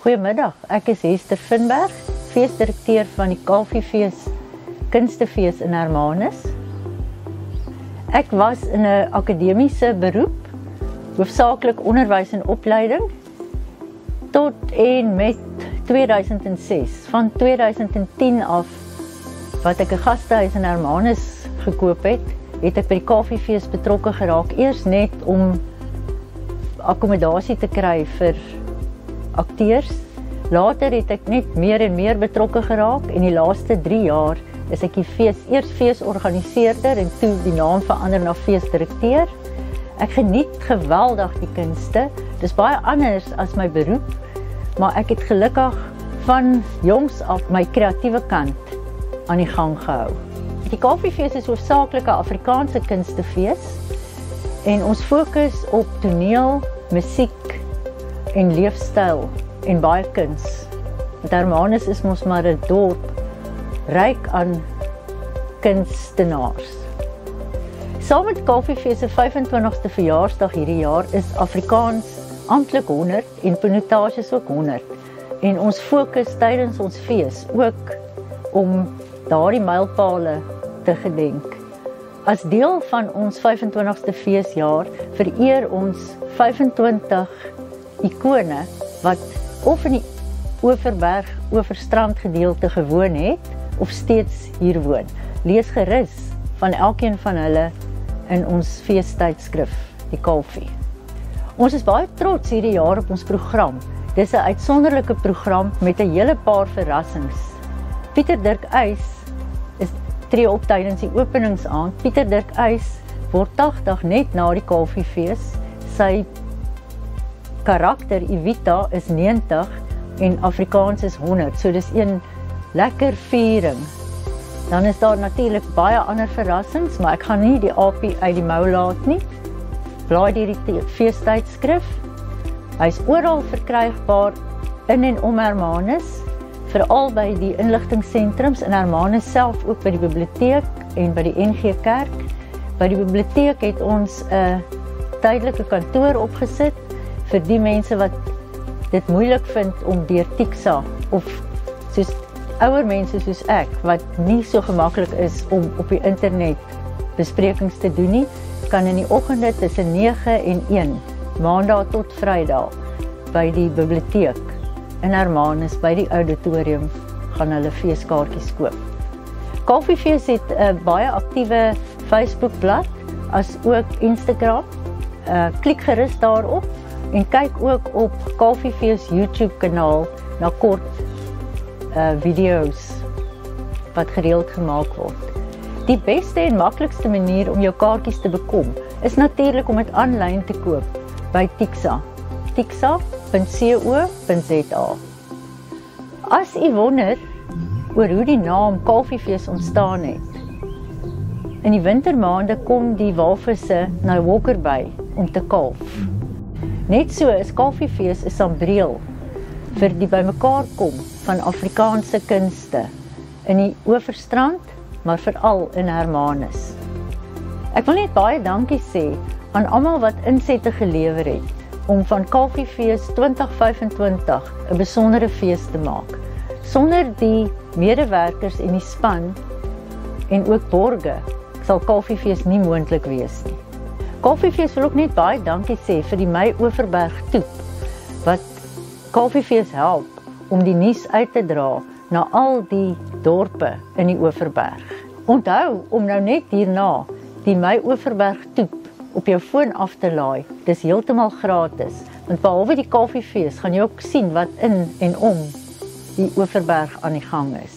Goeiemiddag, ek is Hester Finberg, feesdirekteur van die Kalfiefees Kunstefees in Hermanus. Ek was in 'n akademiese beroep, hoofsaaklik onderwys en opleiding, tot en met 2006. Van 2010 af, wat ek 'n gastehuis in Hermanus gekoop het, het ek by die Kalfiefees betrokke geraak, eers net om akkommodasie te kry vir akteurs. Later het ek net meer en meer betrokke geraak en die laaste 3 jaar is ek die eers feesorganiseerder en toe die naam verander na feesdirekteur. Ek geniet geweldig die kunste. Dis baie anders as my beroep, maar ek het gelukkig van jongs af my kreatiewe kant aan die gang gehou. Die Kalfiefees is hoofsaaklik 'n Afrikaanse kunstefees en ons fokus op toneel, musiek en leefstyl en baie kuns. Hermanus is mos maar 'n dorp ryk aan kunstenaars. Saam met Kalfiefees se 25ste verjaarsdag hierdie jaar is Afrikaans amptelik 100 en Pinotage ook 100. En ons fokus tydens ons fees ook om daardie mylpale te gedenk. As deel van ons 25ste feesjaar vereer ons 25 ikone wat of in die Overberg, Oeverstrand gedeelte gewoon het of steeds hier woon. Lees gerus van elkeen van hulle in ons feestydskrif, die Kalfie. Ons is baie trots hierdie jaar op ons program. Dis 'n uitsonderlike program met 'n hele paar verrassings. Pieter Dirk Uys tree op tydens die openingsaand. Pieter Dirk Uys word 80 net na die Kalfiefees. Sy karakter Evita is 90 en Afrikaans is 100, so dis een lekker viering. Dan is daar natuurlik baie ander verrassings, maar ek gaan nie die aapie uit die mou laat nie. Blaai deur die feestydskrif. Hy's oral verkrygbaar in en om Hermanus, veral by die inligtingsentrums in Hermanus self, ook by die biblioteek en by die NG Kerk. By die biblioteek het ons 'n tydelike kantoor opgesit vir die mense wat dit moeilik vind om deur Tixa of soos ouer mense soos ek, wat nie so gemaklik is om op die internet besprekings te doen nie, kan in die oggende tussen 9 en 1, maandag tot Vrydag, by die biblioteek in Hermanus, by die auditorium, gaan hulle feeskaartjies koop. Kalfiefees het 'n baie aktiewe Facebookblad, as ook Instagram. Klik gerus daarop en kyk ook op Kalfiefees YouTube kanaal na kort video's wat gereeld gemaak word. Die beste en maklikste manier om jou kaartjies te bekom is natuurlik om dit aanlyn te koop by Tixa. tixa.co.za. As u wonder oor hoe die naam Kalfiefees ontstaan het, in die wintermaande kom die walvisse na Walker Bay om te kalf. Net so is Kalfiefees 'n sambreel vir die bymekaar kom van Afrikaanse kunste in die Oeverstrand, maar veral in Hermanus. Ek wil net baie dankie sê aan almal wat insette gelewer het om van Kalfiefees 2025 'n besondere fees te maak. Sonder die medewerkers en die span en ook borge sal Kalfiefees nie moontlik wees nie. Kalfiefees wil ook net baie dankie sê vir die My Overberg toep, wat Kalfiefees help om die nuus uit te dra na al die dorpe in die Overberg. Onthou om nou net hierna die My Overberg toep op jou foon af te laai. Dis heeltemal gratis, want behalwe die Kalfiefees gaan jy ook sien wat in en om die Overberg aan die gang is.